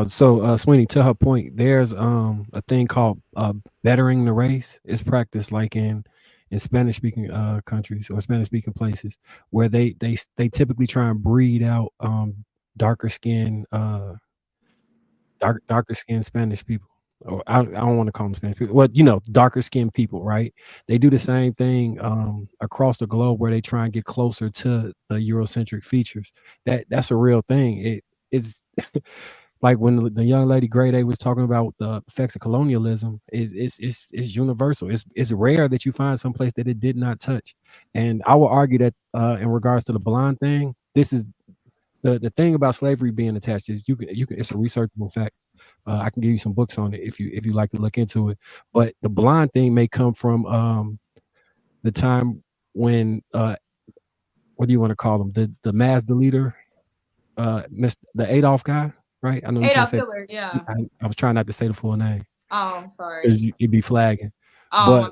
So Sweeney, to her point, there's a thing called bettering the race. It's practiced like in Spanish speaking countries or Spanish speaking places where they typically try and breed out darker skin darker skinned Spanish people. Or I don't want to call them Spanish people. Well, darker skinned people, right? They do the same thing across the globe where they try and get closer to the Eurocentric features. That's a real thing. It is like when the young lady Grade A was talking about the effects of colonialism. It's universal. It's rare that you find someplace that it did not touch. And I will argue that in regards to the blonde thing, this is the thing about slavery being attached is you can it's a researchable fact. I can give you some books on it if you like to look into it. But the blonde thing may come from the time when what do you want to call him? The mass deleter, the Adolf guy, right? I know you can't Adolf say. Hitler, yeah. I was trying not to say the full name Oh, I'm sorry. because you'd be flagging. Oh, my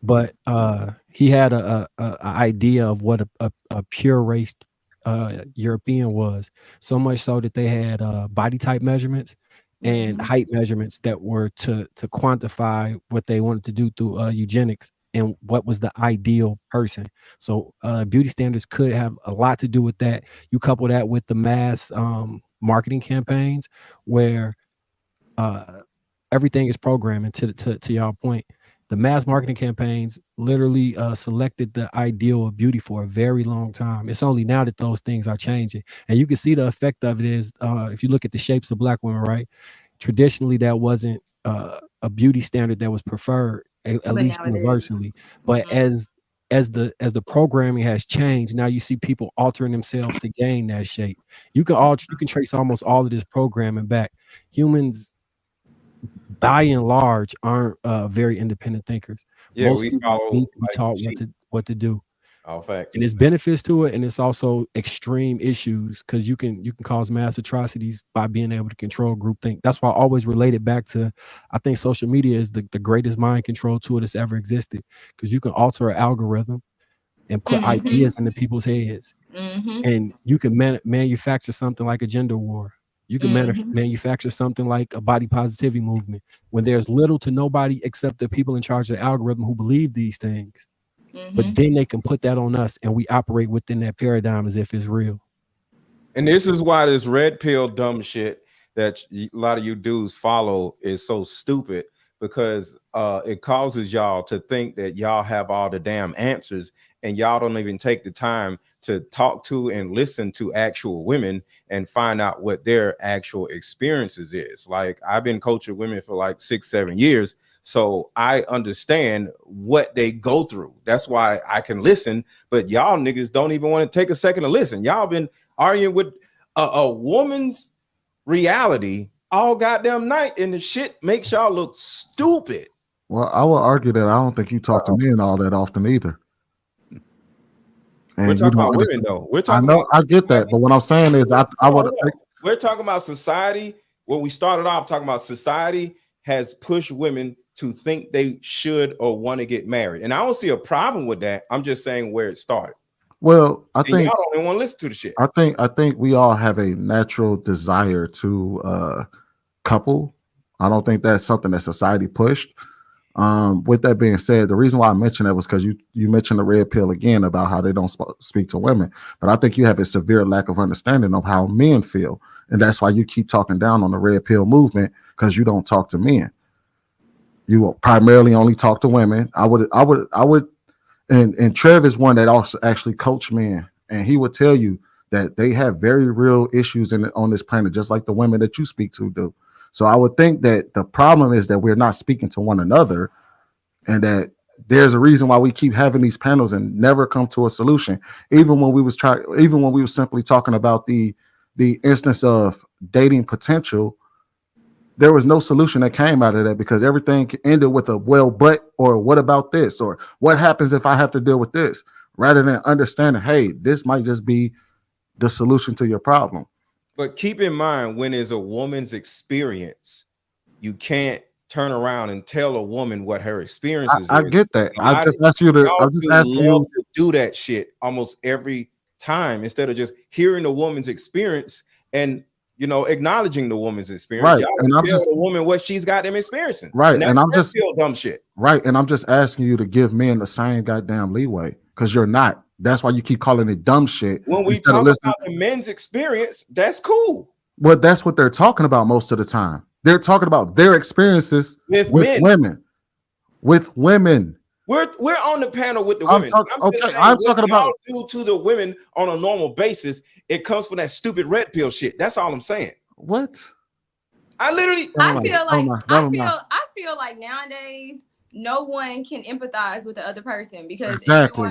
But bad. he had a idea of what a pure race European was, so much so that they had body type measurements and height measurements that were to quantify what they wanted to do through eugenics and what was the ideal person. So beauty standards could have a lot to do with that. You couple that with the mass marketing campaigns where everything is programming to y'all point. The mass marketing campaigns literally selected the ideal of beauty for a very long time. It's only now that those things are changing. And you can see the effect of it is if you look at the shapes of black women, right? Traditionally, that wasn't a beauty standard that was preferred, at But least now it is. universally. But as the programming has changed, now you see people altering themselves to gain that shape. You can trace almost all of this programming back. Humans by and large aren't very independent thinkers. Yeah, Most we people need follow to be like taught sheep. what to do. All And facts. there's benefits to it, and it's also extreme issues because you can cause mass atrocities by being able to control groupthink. That's why I always relate it back to I think social media is the greatest mind control tool that's ever existed because you can alter an algorithm and put Mm-hmm. ideas into people's heads, Mm-hmm. and you can manufacture something like a gender war. You can Mm-hmm. manufacture something like a body positivity movement when there's little to nobody except the people in charge of the algorithm who believe these things. Mm-hmm. But then they can put that on us and we operate within that paradigm as if it's real. And this is why this red pill dumb shit that a lot of you dudes follow is so stupid because it causes y'all to think that y'all have all the damn answers and y'all don't even take the time to talk to and listen to actual women and find out what their actual experiences is. Like I've been coaching women for like 6-7 years, so I understand what they go through. That's why I can listen, but y'all niggas don't even want to take a second to listen. Y'all been arguing with a woman's reality all goddamn night, and the shit makes y'all look stupid. Well, I will argue that I don't think you talk to men all that often either. We're And you talking don't about women, understand. though. We're I talking know, about I get that, but what I'm saying is, I would. we're talking about society. When we started off talking about society has pushed women to think they should or want to get married, and I don't see a problem with that. I'm just saying where it started. Well, I And think y'all don't even want to listen to the shit. I think we all have a natural desire to couple. I don't think that's something that society pushed. With that being said, the reason why I mentioned that was because you mentioned the red pill again about how they don't speak to women, but I think you have a severe lack of understanding of how men feel, and that's why you keep talking down on the red pill movement because you don't talk to men. You will primarily only talk to women. I would, and Trev is one that also actually coach men, and he would tell you that they have very real issues on this planet, just like the women that you speak to do. So I would think that the problem is that we're not speaking to one another, and that there's a reason why we keep having these panels and never come to a solution. Even when we were simply talking about the instance of dating potential, there was no solution that came out of that because everything ended with a well, but, or what about this, or what happens if I have to deal with this, rather than understanding, hey, this might just be the solution to your problem. But keep in mind, when it's a woman's experience, you can't turn around and tell a woman what her experiences I is. get that. A lot of y'all I'm just do asking love you. to do that shit almost every time instead of just hearing a woman's experience and you know, acknowledging the woman's experience. Right. Y'all And I'm tell just the woman what she's got them experiencing. right. And I'm just still dumb shit. right. And I'm just asking you to give men the same goddamn leeway because you're not. That's why you keep calling it dumb shit. When we talk about the men's experience, that's cool. Well, that's what they're talking about most of the time. They're talking about their experiences with women. With women. We're on the panel with the women. I'm talking about do to the women on a normal basis. It comes from that stupid red pill shit. That's all I'm saying. What? I feel like nowadays no one can empathize with the other person because exactly.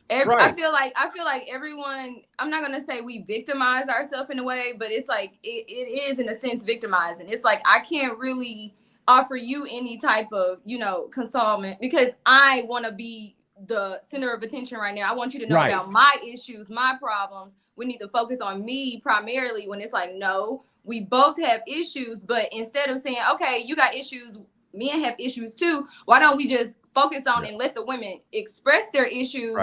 I feel like everyone, I'm not gonna say we victimize ourselves in a way, but it's like it is in a sense victimizing. It's like I can't really offer you any type of, you know, consolation because I want to be the center of attention right now. I want you to know about my issues, my problems. We need to focus on me primarily when it's like, no, we both have issues. But instead of saying, okay, you got issues, men have issues too. Why don't we just focus on and let the women express their issues,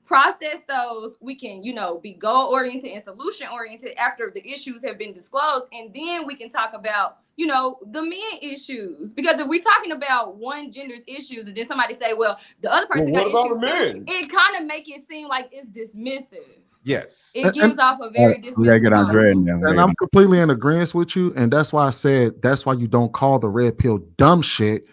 process those? We can, you know, be goal oriented and solution oriented after the issues have been disclosed. And then we can talk about, you know, the men issues. Because if we're talking about one gender's issues and then somebody say, well, the other person got issues too, it kind of make it seem like it's dismissive. Yes. It gives off a very dismissive tone. And I'm completely in agreement with you. And that's why I said that's why you don't call the red pill dumb shit,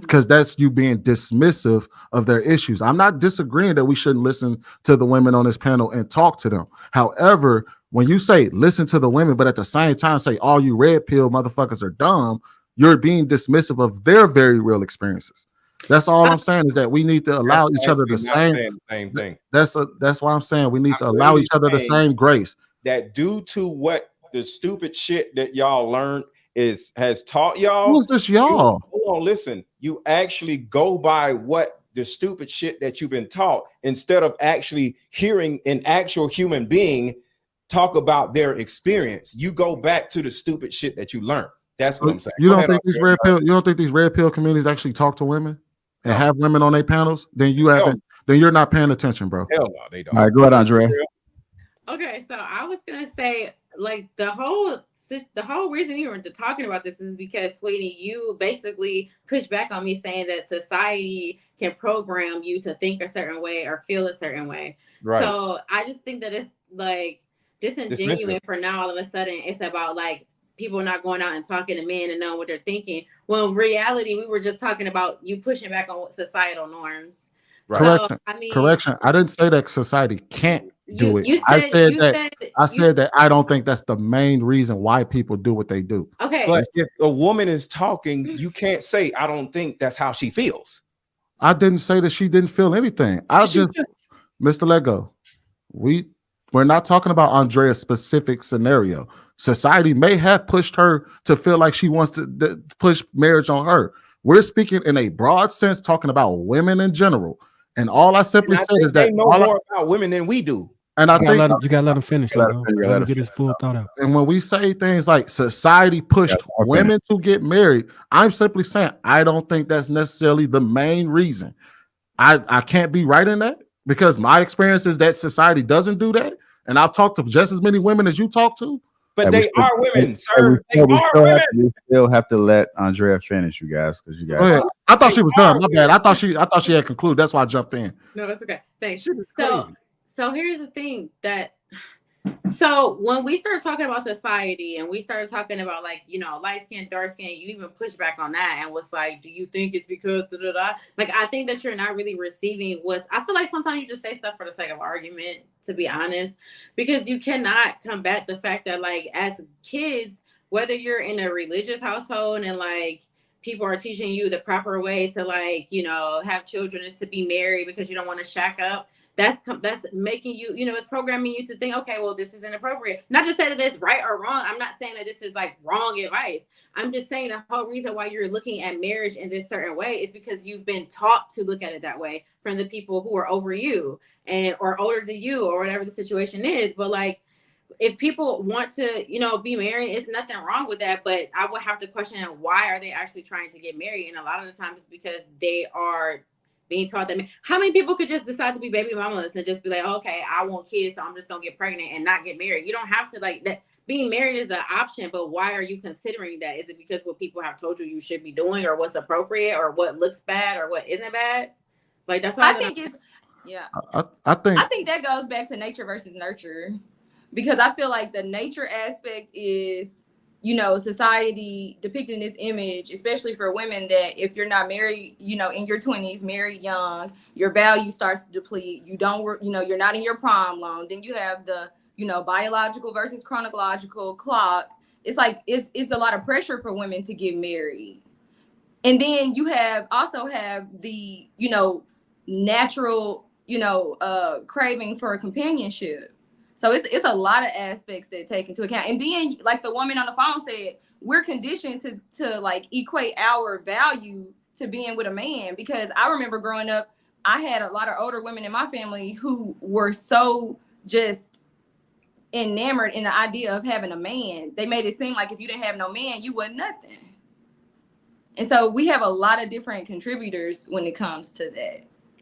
because that's you being dismissive of their issues. I'm not disagreeing that we shouldn't listen to the women on this panel and talk to them. However, when you say listen to the women, but at the same time say all you red pill motherfuckers are dumb, you're being dismissive of their very real experiences. That's all I'm saying is that we need to allow each other the same thing. That's why I'm saying we need to allow each other the same grace. That due to what the stupid shit that y'all learned has taught y'all. Who's this y'all? Hold on, listen. You actually go by what the stupid shit that you've been taught instead of actually hearing an actual human being talk about their experience. You go back to the stupid shit that you learned. That's what I'm saying. You don't think these red pill communities actually talk to women and have women on their panels? Then you're not paying attention, bro. Hell no, they don't. All right, go ahead, Andrea. Okay, so I was gonna say, like, the whole reason you were talking about this is because, Sweeney, you basically pushed back on me saying that society can program you to think a certain way or feel a certain way. Right. So I just think that it's like disingenuous for now. All of a sudden, it's about like people not going out and talking to men and knowing what they're thinking. Well, in reality, we were just talking about you pushing back on societal norms. Right. So, Correction. I didn't say that society can't do it. I said that I don't think that's the main reason why people do what they do. Okay. But if a woman is talking, you can't say, I don't think that's how she feels. I didn't say that she didn't feel anything. Mr. LetGo, we're not talking about Andrea's specific scenario. Society may have pushed her to feel like she wants to push marriage on her. We're speaking in a broad sense, talking about women in general. And all I simply said is that they know more about women than we do. And I think you gotta let him finish. Let him get his full thought out. And when we say things like society pushed women to get married, I'm simply saying I don't think that's necessarily the main reason. I can't be right in that because my experience is that society doesn't do that. And I've talked to just as many women as you talk to. But they are women, sir. We still have to let Andrea finish, you guys, because you guys. I thought she was done. My bad. I thought she had concluded. That's why I jumped in. No, that's okay. Thanks. So here's the thing so when we started talking about society and we started talking about, like, you know, light skin, dark skin, you even pushed back on that and was like, do you think it's because like, I think that you're not really receiving I feel like sometimes you just say stuff for the sake of arguments, to be honest, because you cannot combat the fact that, like, as kids, whether you're in a religious household and, like, people are teaching you the proper way to, like, you know, have children is to be married because you don't want to shack up. That's making you, you know, it's programming you to think, okay, well, this is inappropriate. Not just saying that it's right or wrong. I'm not saying that this is like wrong advice. I'm just saying the whole reason why you're looking at marriage in this certain way is because you've been taught to look at it that way from the people who are over you or older than you or whatever the situation is. But, like, if people want to, you know, be married, it's nothing wrong with that. But I would have to question why are they actually trying to get married? And a lot of the time it's because they are being taught that. How many people could just decide to be baby mamas and just be like, okay, I want kids, so I'm just gonna get pregnant and not get married? You don't have to, like, that. being married is an option, but why are you considering that? Is it because what people have told you should be doing, or what's appropriate, or what looks bad, or what isn't bad? Like, that's all I think it's, yeah. I think that goes back to nature versus nurture, because I feel like the nature aspect is, you know, society depicting this image, especially for women, that if you're not married, you know, in your 20s, married young, your value starts to deplete. You don't, you know, you're not in your prime long. Then you have the, you know, biological versus chronological clock. It's like, it's a lot of pressure for women to get married. And then you also have the, you know, natural, you know, craving for companionship. So it's a lot of aspects that take into account. And then, like the woman on the phone said, we're conditioned to like equate our value to being with a man. Because I remember growing up, I had a lot of older women in my family who were so just enamored in the idea of having a man. They made it seem like if you didn't have no man, you wasn't nothing. And so we have a lot of different contributors when it comes to that.